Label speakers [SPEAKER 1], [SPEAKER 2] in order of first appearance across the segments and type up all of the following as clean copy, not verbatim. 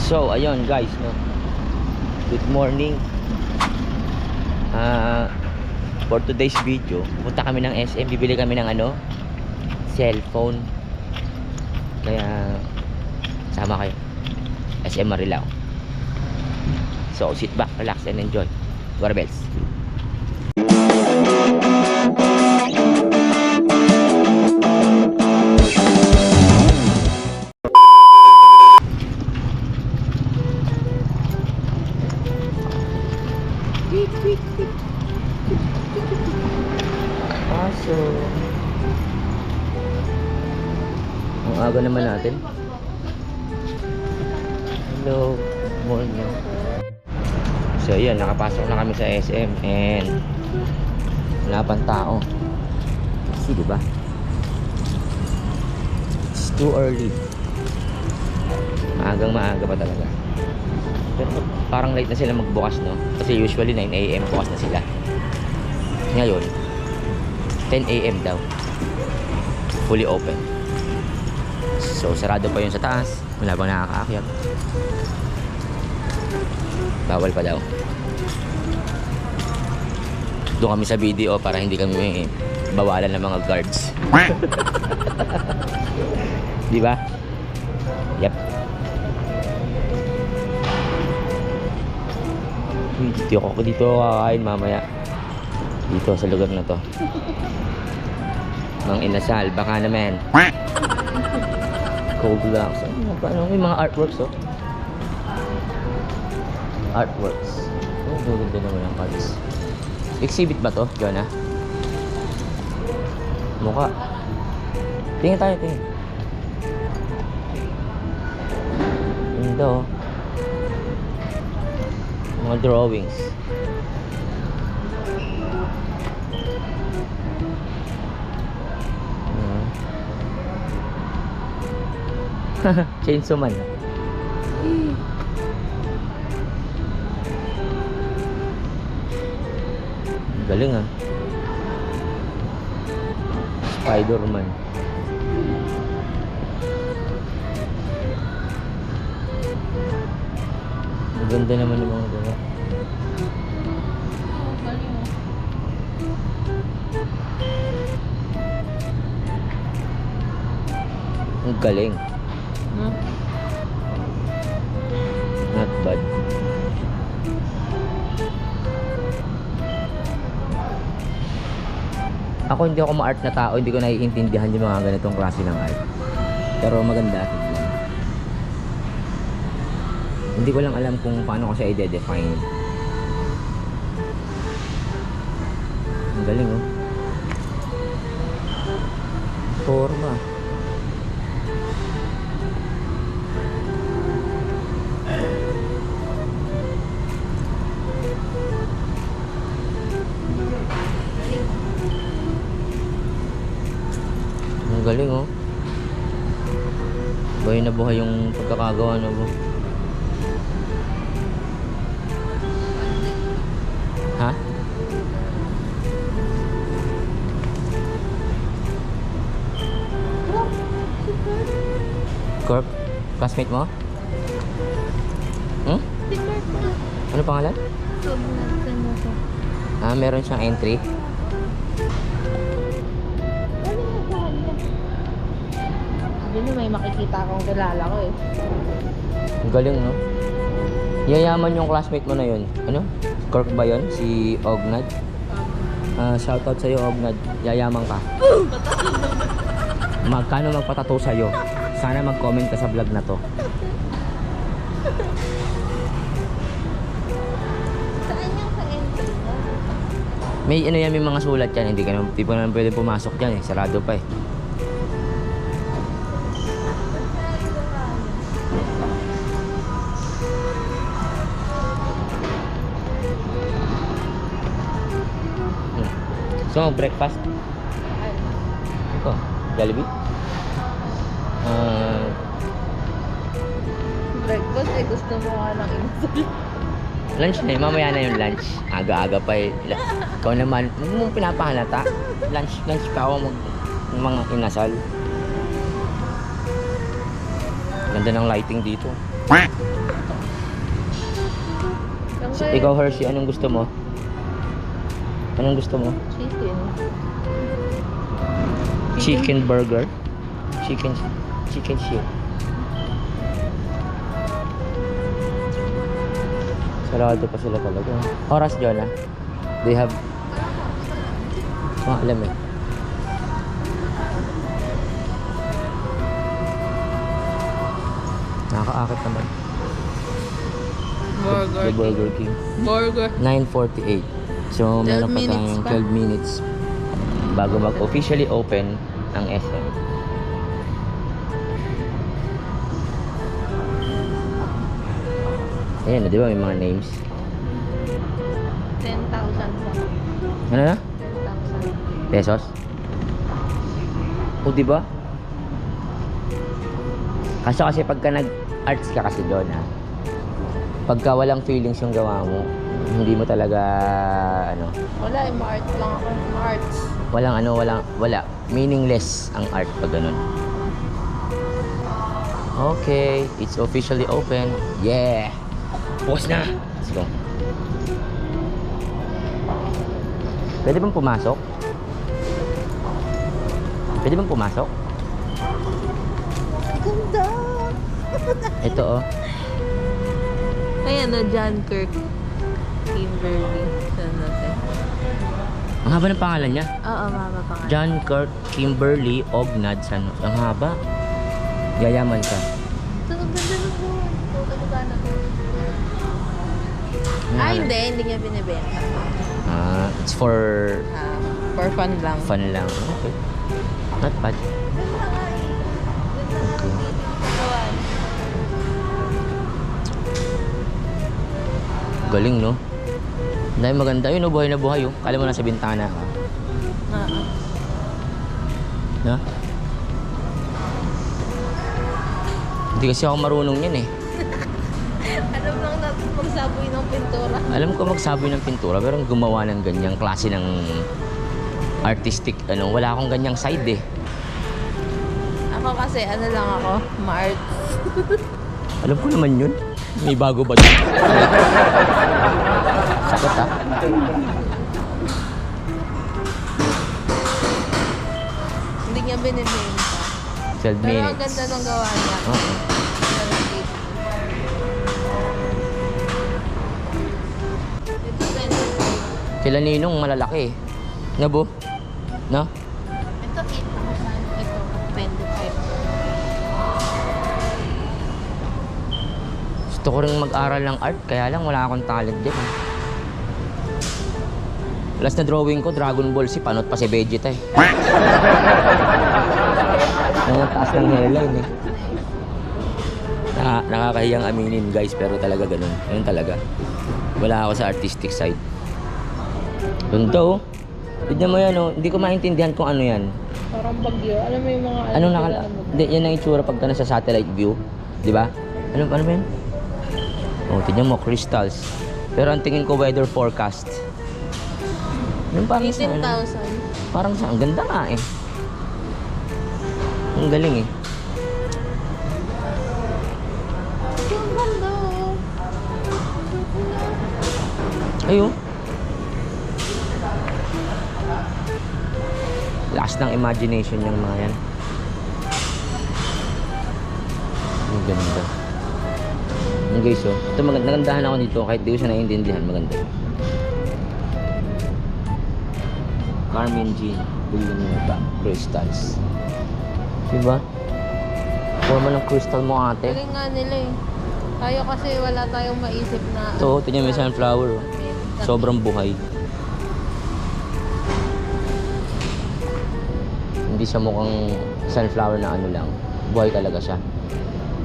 [SPEAKER 1] So, ayun guys, no. Good morning. For today's video, punta kami ng SM, bibili kami ng cellphone. Kaya sama kayo. SM Marilao. So, sit back, relax and enjoy. Garbels. So, ang aga naman natin. Hello, morning. So, ayan, nakapasok na kami sa SM and wala pang tao. Kasi, diba? It's too early. Maagang maaga pa talaga. Pero parang late na sila magbukas, no? Kasi usually 9 AM bukas na sila. Ngayon 10 AM daw fully open. So sarado pa yun sa taas, wala bang nakakaakyat, bawal pa daw. Doon kami sa video para hindi kami bawalan ng mga guards. Di ba? Yep. Dito kakain mamaya dito sa lugar na to. Mang inasal, baka naman. Cold lang. So, paano may mga artworks, oh? Artworks. Oh, gaganda naman ang cards. Exhibit ba to, Jonah? Mukha. Tingin tayo, tingin. Ganda, oh. Mga drawings. Chainsaw Man. Galing, ah. Spider-Man. Maganda naman yung mga gawa. Ang galing. Not bad. Ako hindi ako ma-art na tao, hindi ko naiintindihan yung mga ganitong klase ng art. Pero maganda. Hindi ko lang alam kung paano ko siya i-define. Ang galing, oh. Forma. Galing, oh. Buhay na buhay yung pagkakagawa na mo. Ha? Corp? Classmate mo? Hmm? Ano pangalan? Meron siyang entry.
[SPEAKER 2] May makikita akong kilala ko eh.
[SPEAKER 1] Ang galing, no? Yayaman yung classmate mo na yun. Ano? Cork ba yun? Si Ognad? Shoutout sa'yo, Ognad. Yayaman ka. Magkano magpatato sa'yo? Sana mag-comment ka sa vlog na to.
[SPEAKER 2] Saan yung sa entry mo?
[SPEAKER 1] May may mga sulat yan. Hindi pa naman pwede pumasok dyan, eh. Sarado pa, eh. So, breakfast. Ito, Jollibee.
[SPEAKER 2] Breakfast eh, gusto mo nga ng insul.
[SPEAKER 1] Lunch na, mamaya na yung lunch. Aga-aga pa, eh. Ikaw naman, huwag mong pinapahalata. Lunch pa ako mga inasal. Ganda ng lighting dito. Ikaw, Hershey, anong gusto mo? Anong gusto mo?
[SPEAKER 2] Chicken.
[SPEAKER 1] Chicken burger? Chicken shit. Sarado pa sila talaga. Oras, Jonah? They have... alam eh. Nakakaakit naman. The Burger King.
[SPEAKER 2] Burger.
[SPEAKER 1] 9:48. So, meron pa
[SPEAKER 2] 12 minutes
[SPEAKER 1] tayong
[SPEAKER 2] pa.
[SPEAKER 1] 12 minutes bago mag-officially open ang SM. Ayan na, di ba? May mga names.
[SPEAKER 2] 10,000 po.
[SPEAKER 1] Ano na?
[SPEAKER 2] 10,000.
[SPEAKER 1] Pesos? O, di ba? Kasi pagka nag-arts ka kasi doon, ha? Pagka walang feelings yung gawa mo, hindi mo talaga, ano,
[SPEAKER 2] Wala, ma-art lang ako. Ma-arts.
[SPEAKER 1] wala. Meaningless ang art pag ganun. Okay, it's officially open. Yeah! Bukas na! Let's go. Pwede bang pumasok? Pwede bang pumasok?
[SPEAKER 2] Ganda!
[SPEAKER 1] Ito, oh.
[SPEAKER 2] Ayan na, John Kirk. Kimberly. Saan natin?
[SPEAKER 1] Ang haba ng pangalan niya.
[SPEAKER 2] Oo, mama pa nga.
[SPEAKER 1] John Kirk Kimberly Ognad San. Ang haba. Yayaman ka.
[SPEAKER 2] Ito, ang ganda na po. Ito, talaga na to. Hindi niya binibenta.
[SPEAKER 1] It's for
[SPEAKER 2] For fun lang.
[SPEAKER 1] fun lang. Okay. Not bad.
[SPEAKER 2] Ganda nga eh.
[SPEAKER 1] Okay.
[SPEAKER 2] Gawan.
[SPEAKER 1] Galing, no? Dahil maganda yun, oh, buhay na buhay, oh. Kala mo nasa bintana ka. Na? Hindi kasi ako marunong yan, eh.
[SPEAKER 2] Alam lang natin magsaboy ng pintura.
[SPEAKER 1] Alam ko magsaboy ng pintura, pero gumawa ng ganyang klase ng artistic, ano, wala akong ganyang side, eh.
[SPEAKER 2] Ako kasi, ano lang ako, ma-art.
[SPEAKER 1] Alam ko naman yun. May bago ba dito? Sakit, ha?
[SPEAKER 2] Hindi niya binibenta.
[SPEAKER 1] 12
[SPEAKER 2] Pero
[SPEAKER 1] minutes.
[SPEAKER 2] ang ganda ng gawa niya.
[SPEAKER 1] Okay.
[SPEAKER 2] Ito, 20.
[SPEAKER 1] Kila Ninong malalaki, eh. Nabo? No?
[SPEAKER 2] Ito, 8,000. Ito, 25.
[SPEAKER 1] Gusto ko rin mag-aral ng art, kaya lang wala akong talent din. Last na drawing ko, Dragon Ball Z, panot pa si Vegeta, eh. Ang taas ng hairline, eh. Nakakahiyang aminin, guys, pero talaga ganun. Ganun talaga. Wala ako sa artistic side. Ganda, oh. Tignan mo yan, oh. Hindi ko maintindihan kung ano yan.
[SPEAKER 2] Parang bagyo. Alam mo yung mga...
[SPEAKER 1] Anong Hindi, yan ang itsura pagka nasa satellite view. Di ba? Ano ba yan? Oh, tignan mo, crystals. Pero ang tingin ko, weather forecast. Yung parang sa,
[SPEAKER 2] 18,000.
[SPEAKER 1] parang sa, ang ganda nga, eh. Ang galing, eh.
[SPEAKER 2] Ang ganda, oh.
[SPEAKER 1] Ayun. Lakas ng imagination yung mga yan. Ang ganda. Ang guys, oh. Ito, nagandahan ako dito kahit di ko siya naiintindihan. Maganda. Carmen Jean Villanueva Crystals. Diba? Forma ng crystal mo, ate.
[SPEAKER 2] Galing nga nila eh. Tayo kasi wala tayong maisip na...
[SPEAKER 1] Ito, tignan mo yung sunflower, oh. Sobrang buhay. Hindi siya mukhang sunflower na ano lang. Buhay talaga siya.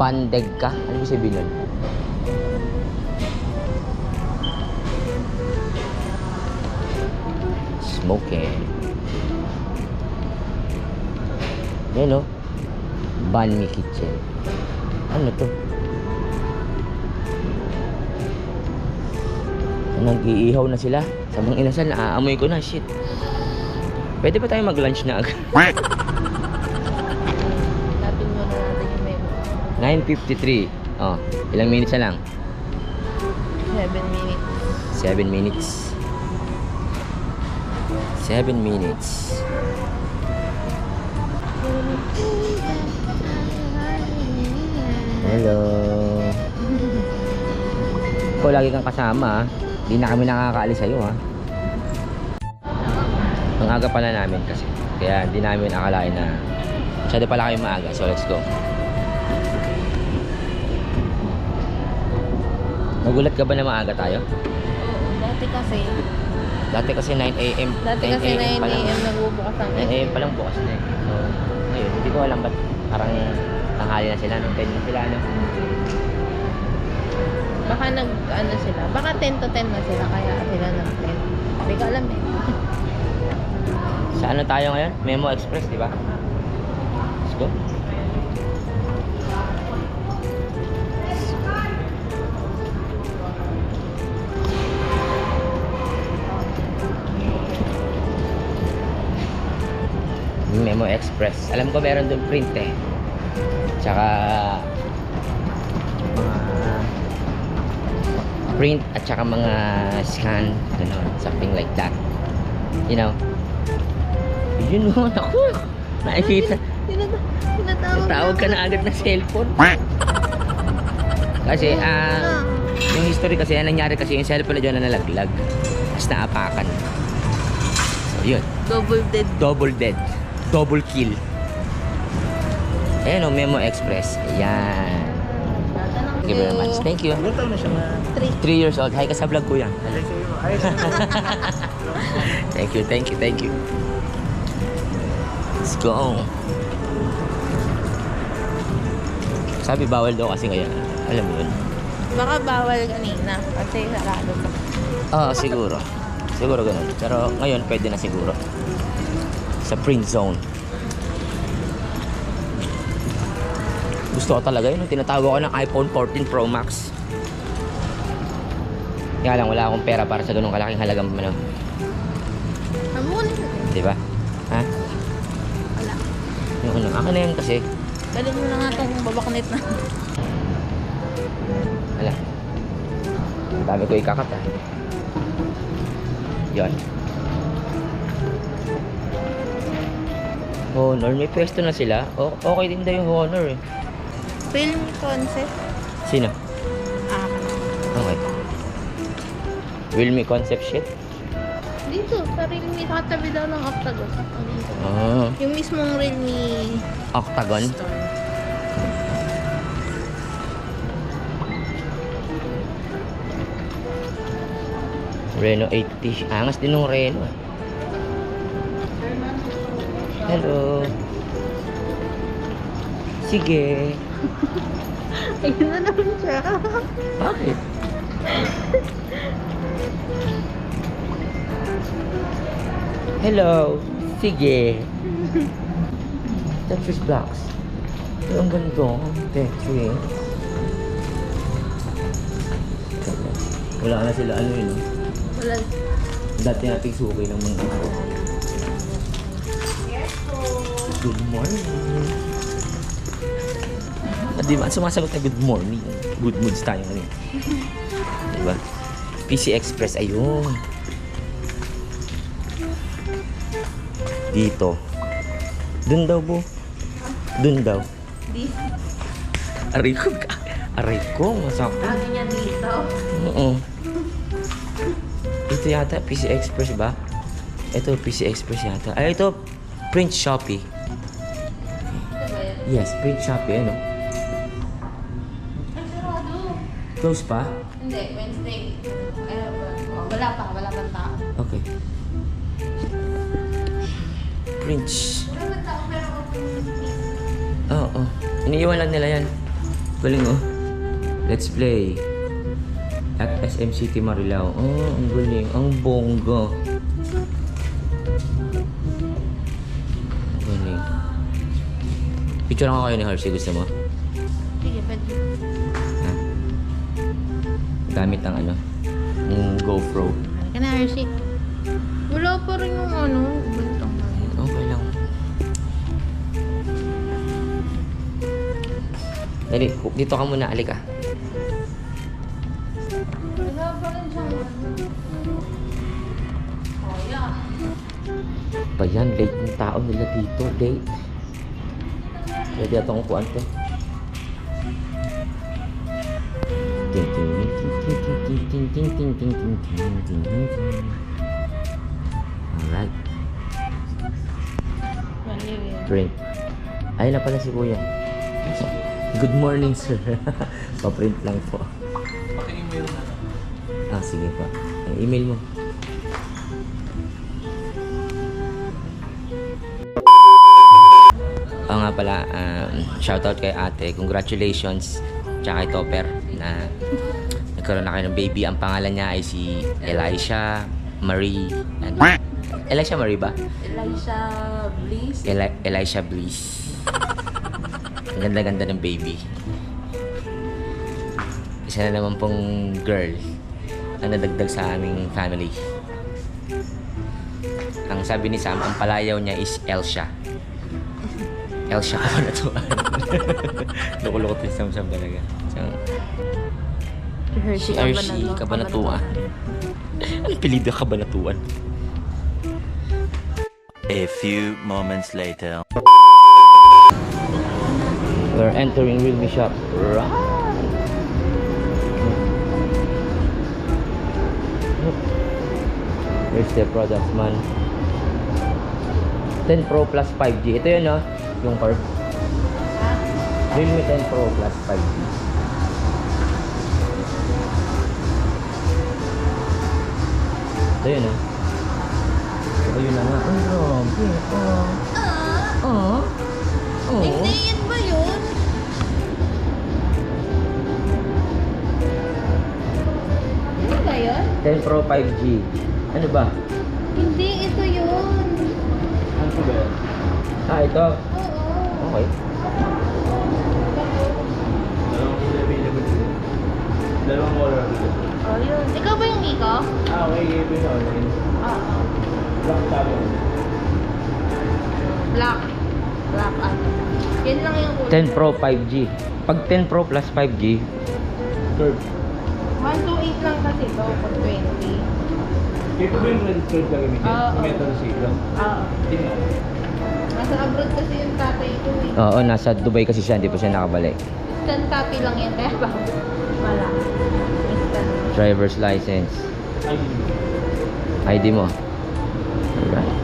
[SPEAKER 1] Pandeg ka? Ano yung sabihin nun? Smoking. Yan, oh. Banh Mi Kitchen. Ano to? Nag-iihaw na sila. Sabang inasal, naaamoy ko na. Shit. Pwede ba tayo mag-lunch na agad?
[SPEAKER 2] Lapin mo na natin yung menu.
[SPEAKER 1] 9:53. Oh, ilang minutes na lang?
[SPEAKER 2] 7 minutes.
[SPEAKER 1] 7 minutes. 7 minutes. Hello. Ikaw lagi kang kasama, Hindi na kami nakakaalis sa'yo, ha. Ang aga pala namin kasi. Kaya hindi namin akalain na masyado pala kayo maaga. So let's go. Nagulat ka ba na maaga tayo?
[SPEAKER 2] Oo, dati kasi
[SPEAKER 1] 9 a.m.
[SPEAKER 2] Dati kasi 9 a.m. nagbubukas ang
[SPEAKER 1] 9 a.m. pa lang bukas na eh. So, ngayon, hindi ko alam ba't parang tanghali na sila, no? 10 na sila, no?
[SPEAKER 2] Baka ano sila, baka 10 to 10 na sila, kaya sila nag-10. Hindi ko alam eh.
[SPEAKER 1] Sa ano tayo ngayon? Memo Express, di ba? Let's go. Memo Express. Alam ko meron doon print eh. Tsaka mga print at tsaka mga scan, gano'n, something like that. You know? Yun mo, naku! Nakikita. Tinatawag ka na agad ng cellphone. Kasi, yung history kasi, nangyari kasi yung cellphone na dyan na nalaglag. Tapos naapakan. So, yun.
[SPEAKER 2] Double dead.
[SPEAKER 1] Double dead. Double kill. Ayan o, Memo Express. Ayan. Thank you very much. Thank you.
[SPEAKER 3] Ilan taon na siya na?
[SPEAKER 1] 3 years old. Hi ka sa vlog ko yan.
[SPEAKER 3] Alay sa'yo. Ayos.
[SPEAKER 1] Thank you, thank you, thank you. Let's go. Sabi bawal daw kasi ngayon. Alam mo yun.
[SPEAKER 2] Baka bawal kanina kasi sarado pa.
[SPEAKER 1] Oo, siguro. Siguro ganun. Pero ngayon pwede na siguro. Sa print zone. Gusto ko talaga yun. Tinatawag ko ng iPhone 14 Pro Max. Kaya lang, wala akong pera para sa ganung kalaking halagang ano.
[SPEAKER 2] Amun.
[SPEAKER 1] Di ba? Ha?
[SPEAKER 2] Wala.
[SPEAKER 1] Yung ano, akin na yan kasi.
[SPEAKER 2] Galing mo na nga itong babaknet na.
[SPEAKER 1] Wala. Ang dami ko ikakat, ha. Yun. Honor, may pwesto na sila. Okay din daw yung Honor eh.
[SPEAKER 2] Film concept.
[SPEAKER 1] Sino?
[SPEAKER 2] Ah.
[SPEAKER 1] Okay. Realme concept shit?
[SPEAKER 2] Dito, sa Realme, katabi daw ng Octagon.
[SPEAKER 1] Ah,
[SPEAKER 2] Yung mismong Realme
[SPEAKER 1] Octagon.
[SPEAKER 2] store.
[SPEAKER 1] Reno 80. Angas din ng Reno eh. Hello. Sige.
[SPEAKER 2] Ayun na naman siya.
[SPEAKER 1] Bakit? Hello. Sige. Tetris blocks. Ang ganda. Tetris. Wala na sila ano yun.
[SPEAKER 2] Wala.
[SPEAKER 1] Dati nating suki ng mga ito. Good morning. Di ba? Sumasagot na good morning. Good moods tayo ngayon. Di ba? PC Express, ayun. Dito. Dun daw, bo. Dun daw.
[SPEAKER 2] Di.
[SPEAKER 1] Aray ko. Aray ko. Masakit.
[SPEAKER 2] Sabi niya dito.
[SPEAKER 1] Oo. Ito yata, PC Express ba? Ito, PC Express yata. Ay, ito, Print Shopee.
[SPEAKER 2] Ito ba yan?
[SPEAKER 1] Yes, Print Shopee. Ano?
[SPEAKER 2] Ay, sarado.
[SPEAKER 1] Close pa?
[SPEAKER 2] Hindi, Wednesday. Wala pa tao.
[SPEAKER 1] Okay. Prints.
[SPEAKER 2] Wala pa tao, pero open.
[SPEAKER 1] Oo. Iniiwan lang nila yan. Galing oh. Let's play. At SM City Marilao. Oh, ang galing. Ang bongga. Ang galing. Picture lang ako kayo ni Hershey. Gusto mo?
[SPEAKER 2] Sige, pwede.
[SPEAKER 1] Ha? Gamit ang ano? Yung GoPro.
[SPEAKER 2] Halika na, Hershey. Wala pa rin yung ano, bultong na yun.
[SPEAKER 1] Okay lang. Dali, dito ka muna. Alika.
[SPEAKER 2] Wala pa rin siyang ano.
[SPEAKER 1] ba yan? Late yung tao nila dito. Late. Pwede atong upuan to. Ting ting ting ting ting ting ting ting ting ting ting ting ting ting. Alright. Drink. Ayun na pala si Kuya. Good morning, sir. Pa-print lang po.
[SPEAKER 3] Paki-email na lang.
[SPEAKER 1] Sige po. Email mo. Nga pala, shoutout kay ate. Congratulations. Tsaka kay Topper na nagkaroon na kayo ng baby. Ang pangalan niya ay si Elisha Marie. Elisha Marie ba?
[SPEAKER 2] Elisha Bliss.
[SPEAKER 1] Elisha Bliss. Ang ganda-ganda ng baby. Isa na naman pong girl ang nadagdag sa aming family. Ang sabi ni Sam, ang palayaw niya is Elsha. Elsha Kabanatuan. Loko-loko to si Sam talaga. So,
[SPEAKER 2] Hershey
[SPEAKER 1] Kabanatuan. Ang pilido Kabanatuan.
[SPEAKER 4] A few moments later.
[SPEAKER 1] We're entering Realme shop. Here's the products, man. 10 Pro plus 5G. Ito yun, no? Yung curve. Realme 10 Pro plus 5G. Ito yun, no? Ito yun na nga. Ay, grabe.
[SPEAKER 2] Hindi, yan ba yun? Ano ba yun?
[SPEAKER 1] 10 Pro 5G. Ano ba?
[SPEAKER 2] Hindi, ito yun.
[SPEAKER 3] Ano ba yan?
[SPEAKER 1] Ito.
[SPEAKER 2] Oo.
[SPEAKER 1] Okay.
[SPEAKER 3] Dalawang available sila. Dalawang color available.
[SPEAKER 2] Oh, yun. Ikaw ba yung Iko?
[SPEAKER 3] Okay, give it online.
[SPEAKER 2] Oo.
[SPEAKER 3] Black tabi.
[SPEAKER 2] Black. Black ano. Yan lang yung kulay.
[SPEAKER 1] 10 Pro 5G. Pag 10 Pro plus 5G,
[SPEAKER 3] Curve.
[SPEAKER 2] 128 lang kasi ito for 20.
[SPEAKER 3] Ito ba yung red curve na gamitin?
[SPEAKER 2] Oo.
[SPEAKER 3] Metal shape lang.
[SPEAKER 2] Oo.
[SPEAKER 3] Tingnan.
[SPEAKER 2] Nasa abroad kasi yung tatay ko eh.
[SPEAKER 1] oo, nasa Dubai kasi siya, hindi pa siya nakabalik.
[SPEAKER 2] Instant copy lang yan. Kaya ba? Wala. Instant.
[SPEAKER 1] Driver's license.
[SPEAKER 3] Ay, hindi.
[SPEAKER 1] ID mo. Alright.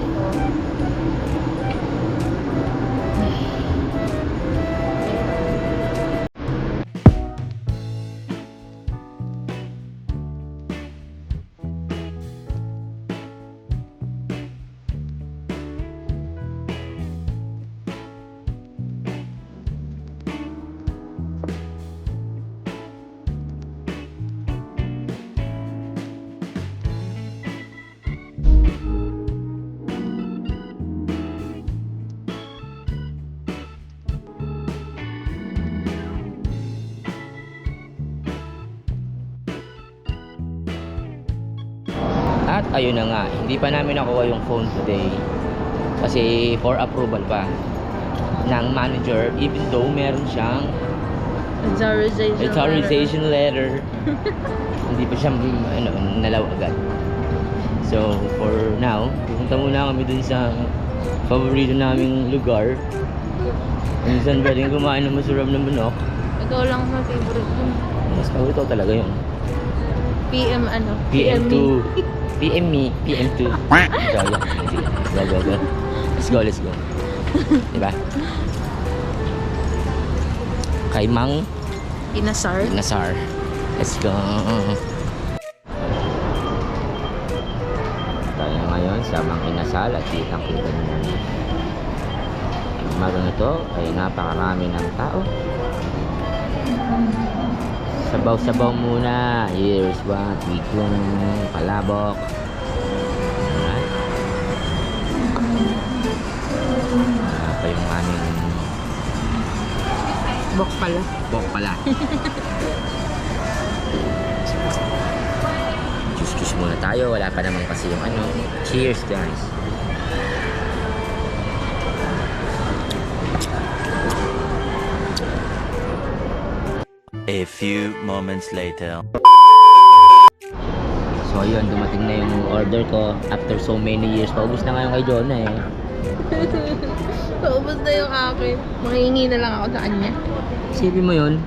[SPEAKER 1] At ayun na nga, hindi pa namin nakuha yung phone today kasi for approval pa ng manager, even though meron siyang authorization letter. Hindi pa siya nalaw agad. So for now, pupunta muna kami dun sa paborito naming lugar. Minsan pwedeng kumain ng masarap na manok.
[SPEAKER 2] Ikaw lang sa favorite mo.
[SPEAKER 1] Mas paborito talaga yun.
[SPEAKER 2] PM ano?
[SPEAKER 1] PM2. PM me. PM2. So, yeah. Sige. Go. Let's go. Diba? Kay Mang
[SPEAKER 2] Inasar.
[SPEAKER 1] Nasar. Let's go. Tayo ngayon sa Mang Inasal at kitang-kita nyo. Umaga na ito ay napakarami ng tao. Sabaw-sabaw muna. Here's what we do. Palabok. Alright. Wala pa yung aming
[SPEAKER 2] Bok pala.
[SPEAKER 1] bok pala. Juice muna tayo. Wala pa naman kasi yung ano. Cheers, guys.
[SPEAKER 4] A few moments later.
[SPEAKER 1] So So yun, dumating na yung order ko after so many years. Paubos na ngayon kay Jonah eh.
[SPEAKER 2] Paubos na yung akin. Mangingi na lang ako sa kanya.
[SPEAKER 1] Isipin mo yun,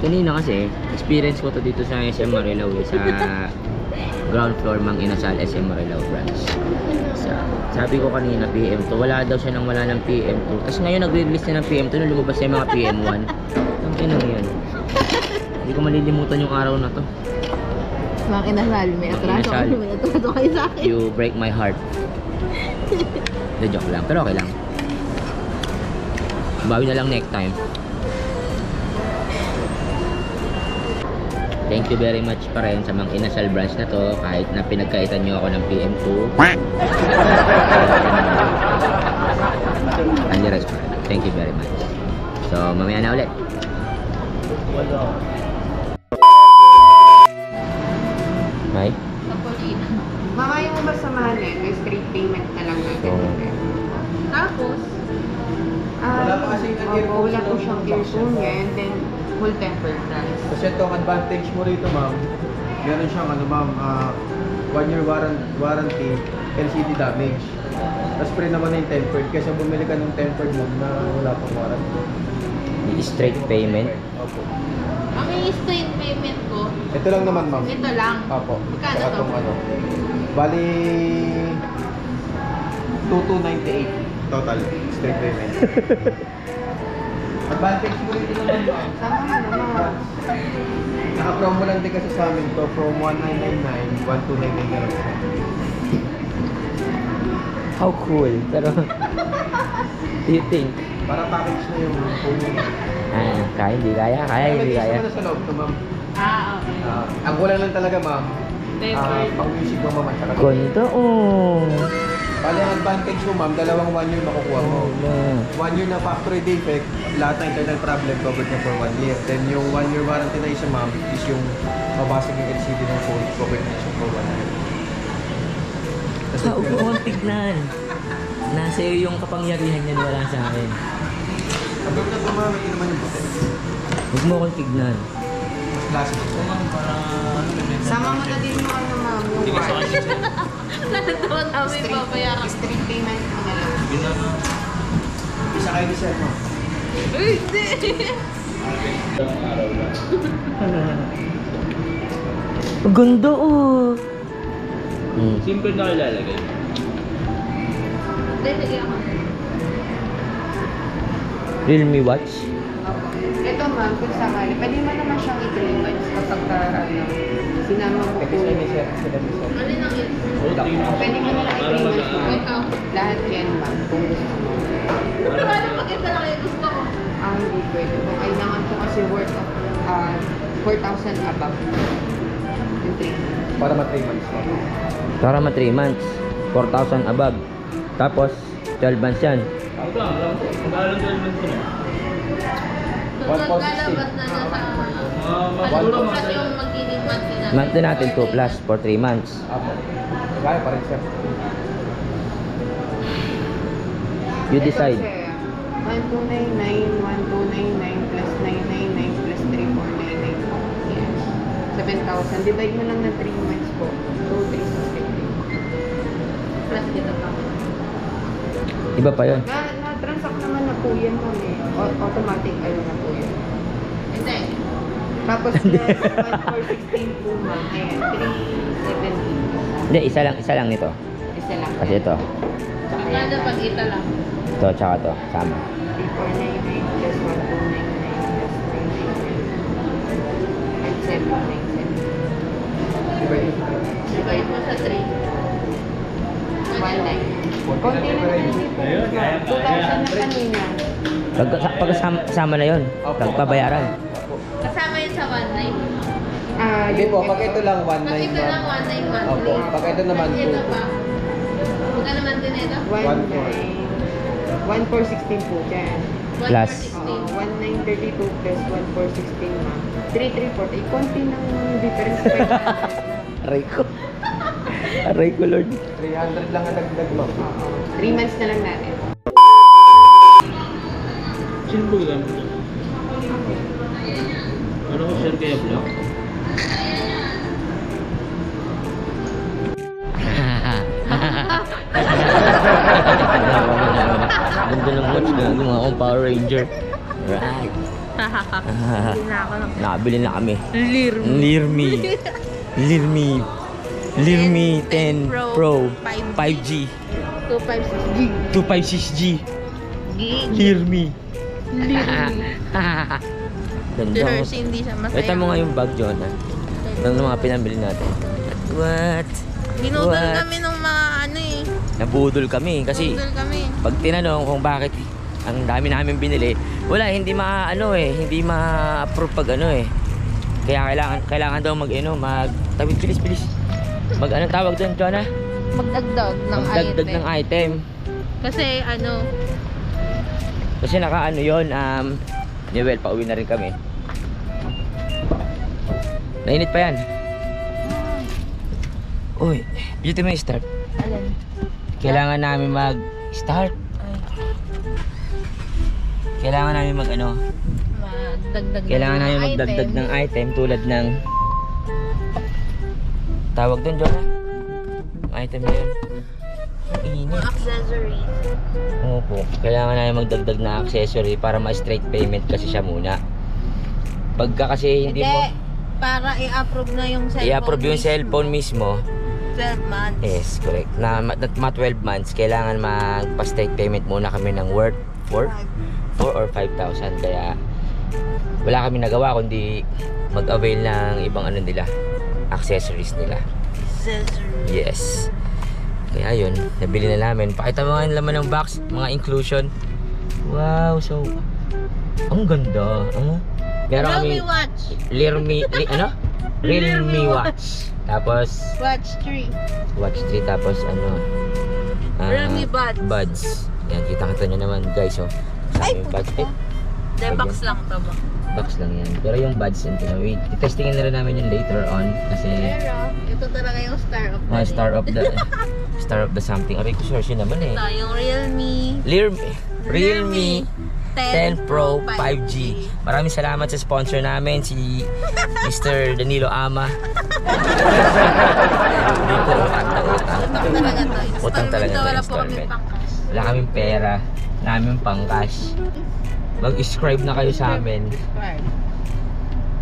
[SPEAKER 1] kanina kasi, experience ko to dito sa SM Marilao eh, sa ground floor Mang Inasal SM Marilao branch. Sabi ko kanina PM2, wala daw siya nang wala ng PM2. Tapos ngayon nagre-release na ng PM2 nung lumabas na yung mga PM1. Ang ina yun. Hindi ko malilimutan yung araw na to.
[SPEAKER 2] Mga kinasal, may atraso
[SPEAKER 1] Kinasal.
[SPEAKER 2] kayo, may atraso kayo sa akin.
[SPEAKER 1] You break my heart. The joke lang, pero okay lang. Bawi na lang next time. Thank you very much pa rin sa Mang Inasal branch na to, kahit na pinagkaitan nyo ako ng PM2. Andiyan pa rin. Thank you very much. So, mamaya na ulit. Hi.
[SPEAKER 5] Mama, yung masamahan na yun, yung straight payment na lang natin.
[SPEAKER 1] So,
[SPEAKER 2] Tapos,
[SPEAKER 3] Wala pa kasi yung earphone
[SPEAKER 5] wala
[SPEAKER 3] sa
[SPEAKER 5] po
[SPEAKER 3] loob
[SPEAKER 5] siyang
[SPEAKER 3] ng
[SPEAKER 5] earphone
[SPEAKER 3] box,
[SPEAKER 5] ngayon, then full tempered glass.
[SPEAKER 3] Kasi ito ang advantage mo rito, ma'am. Meron siyang ano, ma'am, 1 year warranty, LCD damage. Tapos free naman na yung tempered. Kasi bumili ka ng tempered mode na wala pang warranty.
[SPEAKER 1] straight payment.
[SPEAKER 3] Opo.
[SPEAKER 2] ang i-straight payment ko,
[SPEAKER 3] Ito lang naman, ma'am.
[SPEAKER 2] ito lang.
[SPEAKER 3] Opo.
[SPEAKER 2] Magkano
[SPEAKER 3] Saka
[SPEAKER 2] to?
[SPEAKER 3] tong ano. Bali 2298 total straight payment. Advantage mo rin naman, ma'am.
[SPEAKER 5] Sama mo naman.
[SPEAKER 3] Naka-promo lang din kasi sa amin to from 1999, 1299 na lang siya.
[SPEAKER 1] How cool. Pero, do you think?
[SPEAKER 3] Para package na yung phone mo.
[SPEAKER 1] Kaya, hindi kaya. Kaya, hindi
[SPEAKER 3] May
[SPEAKER 1] kaya.
[SPEAKER 3] na sa loob to, ma'am.
[SPEAKER 2] Okay.
[SPEAKER 3] Ang kulang lang talaga, ma'am.
[SPEAKER 2] Tempered.
[SPEAKER 3] Pang music mo, ma'am. At saka
[SPEAKER 1] Ganda, oh.
[SPEAKER 3] bali, ang advantage mo, ma'am, dalawang 1 year makukuha mo. 1 year na factory defect, lahat ng internal problem covered na for 1 year. Then yung 1 year warranty na isa, ma'am, is yung mabasag yung LCD ng phone, covered na siya for 1 year. Kasi
[SPEAKER 1] Huwag mo akong tignan. Nasa iyo yung kapangyarihan yan, wala sa akin.
[SPEAKER 3] sabi ko na ito, ma'am, ito naman yung puti.
[SPEAKER 1] Huwag mo akong tignan.
[SPEAKER 3] Mas classic.
[SPEAKER 5] Sama mo na din yung ano, ma'am, yung watch.
[SPEAKER 2] Natutuwa namin babayaran.
[SPEAKER 5] Street payment mo na lang.
[SPEAKER 3] Isa kayo ni sir, ma'am.
[SPEAKER 2] Uy, hindi!
[SPEAKER 1] Ang ganda, oh.
[SPEAKER 3] Simple na ilalagay.
[SPEAKER 2] Hindi, lagyan ko.
[SPEAKER 1] Realme watch.
[SPEAKER 5] Ito, ma'am, kung sakali, pwede mo naman siyang i-3 months kapag sinama mo
[SPEAKER 3] Kasi
[SPEAKER 5] po.
[SPEAKER 3] ni sir, sila ni sir.
[SPEAKER 2] Alin ang yun?
[SPEAKER 5] Pwede mo na lang i-3 months, ma'am.
[SPEAKER 2] Ikaw.
[SPEAKER 5] Lahat yan, ma'am, kung gusto mo.
[SPEAKER 2] Paano pag ito lang yung gusto ko?
[SPEAKER 5] Hindi pwede po. Kailangan po kasi worth of 4,000 above. Yung 3 months.
[SPEAKER 3] Para ma-3 months, ma'am.
[SPEAKER 1] Para ma 3 months. 4,000 above. Tapos, 12 months yan.
[SPEAKER 2] Kung naglalabas na siya sa... Ano kasi yung magiging monthly natin?
[SPEAKER 1] Monthly natin 2 plus for 3 months.
[SPEAKER 3] Apo. Kaya pa rin, sir.
[SPEAKER 1] You decide.
[SPEAKER 5] 1299, 1299 plus 999 plus 3499 po. Yan. 7,000. Divide mo lang ng 3 months po. So, 360.
[SPEAKER 2] Plus dito pa.
[SPEAKER 1] Iba pa yun.
[SPEAKER 5] Na-transact naman na po yan kami. Automatic ano na po yun.
[SPEAKER 2] Hindi.
[SPEAKER 5] Tapos plus 1416 po ma'am. Ayan, 370.
[SPEAKER 1] Hindi, isa lang nito.
[SPEAKER 5] Isa lang.
[SPEAKER 1] Kasi ito.
[SPEAKER 2] Magkano pag ito lang?
[SPEAKER 1] Ito, tsaka ito. Sama.
[SPEAKER 5] 3499 plus 1299 plus 997. And 797.
[SPEAKER 3] Di ba yun?
[SPEAKER 2] Divide mo sa 3.
[SPEAKER 5] 19. Konti na naman yung difference ma'am. 2,000 na kanina.
[SPEAKER 1] Pagkasama na yun. Pagpabayaran.
[SPEAKER 3] Opo.
[SPEAKER 2] Kasama yun sa 1.9.
[SPEAKER 3] Hindi po, pag ito lang 1.9
[SPEAKER 2] Pag ito lang 1.9 monthly.
[SPEAKER 3] Opo, pag ito naman
[SPEAKER 2] Pag ito
[SPEAKER 3] 2.
[SPEAKER 2] pa. Magkano naman din ito?
[SPEAKER 5] 1416 po dyan.
[SPEAKER 1] Plus.
[SPEAKER 2] 1.416.
[SPEAKER 5] 1932 plus 1416 ma'am. 3340. Konti ng difference.
[SPEAKER 1] Aray ko. Aray ko, Lord.
[SPEAKER 3] 300 lang ang dagdag, ma'am.
[SPEAKER 5] 3 months na lang natin.
[SPEAKER 3] Sino po yung gamit niya? Ano ko share kaya vlog?
[SPEAKER 1] Ganda ng watch na. Mga akong Power Ranger. Right.
[SPEAKER 2] Hindi na ako ng
[SPEAKER 1] Nakabili na kami.
[SPEAKER 2] Lirm.
[SPEAKER 1] Learme 10 Pro
[SPEAKER 2] 5G.
[SPEAKER 1] 5G
[SPEAKER 2] 256G.
[SPEAKER 1] 256G
[SPEAKER 2] Gig.
[SPEAKER 1] Learme.
[SPEAKER 2] Si
[SPEAKER 1] Ganda.
[SPEAKER 2] Hershey hindi siya masaya.
[SPEAKER 1] Ito mo nga yung bag, Jonah. Ng mga pinambili natin. What?
[SPEAKER 2] Binudol
[SPEAKER 1] What?
[SPEAKER 2] kami ng mga ano eh.
[SPEAKER 1] Nabudol kami kasi
[SPEAKER 2] Binudol kami.
[SPEAKER 1] pag tinanong kung bakit ang dami namin binili, wala, hindi hindi ma-approve pag kaya kailangan daw tawid, bilis. Anong tawag doon, Jonah?
[SPEAKER 2] Magdagdag ng
[SPEAKER 1] Magdagdag
[SPEAKER 2] item.
[SPEAKER 1] ng item.
[SPEAKER 2] Kasi
[SPEAKER 1] Kasi yun, Newell, pauwi na rin kami. Nainit pa yan. Uy, beauty may start.
[SPEAKER 2] alin?
[SPEAKER 1] Kailangan namin mag-start.
[SPEAKER 2] Ay,
[SPEAKER 1] Kailangan namin magdagdag ng item tulad ng tawag doon, Jonah. Yung item na yun. Ang init.
[SPEAKER 2] Mga accessories.
[SPEAKER 1] Opo. Kailangan namin magdagdag na accessory para ma-straight payment kasi siya muna. Pagka kasi hindi mo
[SPEAKER 2] Para i-approve na yung cellphone.
[SPEAKER 1] i-approve yung cellphone mismo.
[SPEAKER 2] 12 months.
[SPEAKER 1] Yes, correct. Na 12 months, kailangan magpa-straight payment muna kami ng worth 4 or 5,000. Kaya wala kami nagawa kundi mag-avail ng ibang nila, accessories nila.
[SPEAKER 2] Accessories.
[SPEAKER 1] Yes. Kaya yun, nabili na namin. Pakita mo nga yung laman ng box, mga inclusion. Wow, so ang ganda. Meron kami
[SPEAKER 2] Realme watch.
[SPEAKER 1] Realme watch. Tapos
[SPEAKER 2] Watch 3.
[SPEAKER 1] watch 3, tapos
[SPEAKER 2] Realme buds.
[SPEAKER 1] Buds. Yan, kita nyo naman, guys. Oh. Sa
[SPEAKER 2] Ay,
[SPEAKER 1] aming buds.
[SPEAKER 2] De, box lang to ba?
[SPEAKER 1] Box lang yan. Pero yung buds, testingin na rin namin yun later on. Kasi
[SPEAKER 2] Pero, ito talaga yung star of the day.
[SPEAKER 1] star of the something. Aray ko, sure naman eh.
[SPEAKER 2] Ito, yung
[SPEAKER 1] Realme 10 Pro 5G. Maraming salamat sa sponsor namin, si Mr. Danilo Ama. Hindi po, utang.
[SPEAKER 2] Utang talaga to.
[SPEAKER 1] Utang talaga to,
[SPEAKER 2] Wala po kami
[SPEAKER 1] installment.
[SPEAKER 2] pangkas.
[SPEAKER 1] Wala kaming pera, namin pang-cash. Mag-subscribe na kayo sa amin.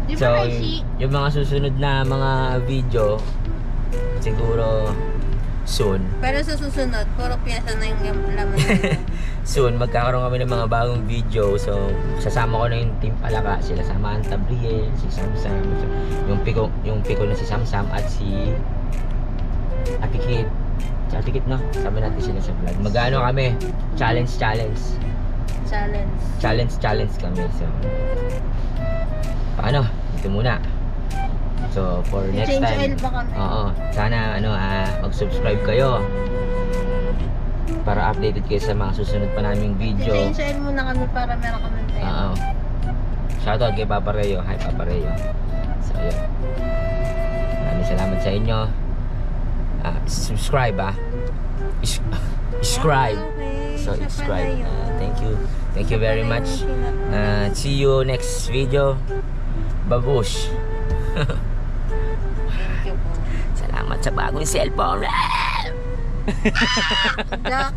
[SPEAKER 2] Di
[SPEAKER 1] So,
[SPEAKER 2] ba Hershey?
[SPEAKER 1] yung mga susunod na mga video, siguro soon.
[SPEAKER 2] Pero sa susunod, puro pyesa na yung laman.
[SPEAKER 1] Soon, magkakaroon kami ng mga bagong video. So, sasama ko na yung Team Palaka. Sila Samantha Briel, si Samsam, yung piko na si Samsam at si Atikit. Si Atikit, no? Sabi natin sila sa vlog. Magano kami? Challenge kami. So, paano? Ito muna. So, for next
[SPEAKER 2] Change
[SPEAKER 1] time.
[SPEAKER 2] oil ba kami?
[SPEAKER 1] Oo. Sana mag-subscribe kayo para updated kayo sa mga susunod pa naming video.
[SPEAKER 2] Change oil muna kami para meron kami pera.
[SPEAKER 1] Oo. Shoutout kay Papa Reo. Hi Papa Reo. So, yun. Maraming salamat sa inyo. Subscribe Subscribe.
[SPEAKER 2] Okay.
[SPEAKER 1] So,
[SPEAKER 2] Siya
[SPEAKER 1] subscribe.
[SPEAKER 2] pala yun.
[SPEAKER 1] Thank you very much. See you next video. Babush.
[SPEAKER 2] Thank you po.
[SPEAKER 1] Salamat sa bagong cellphone.
[SPEAKER 2] Jack.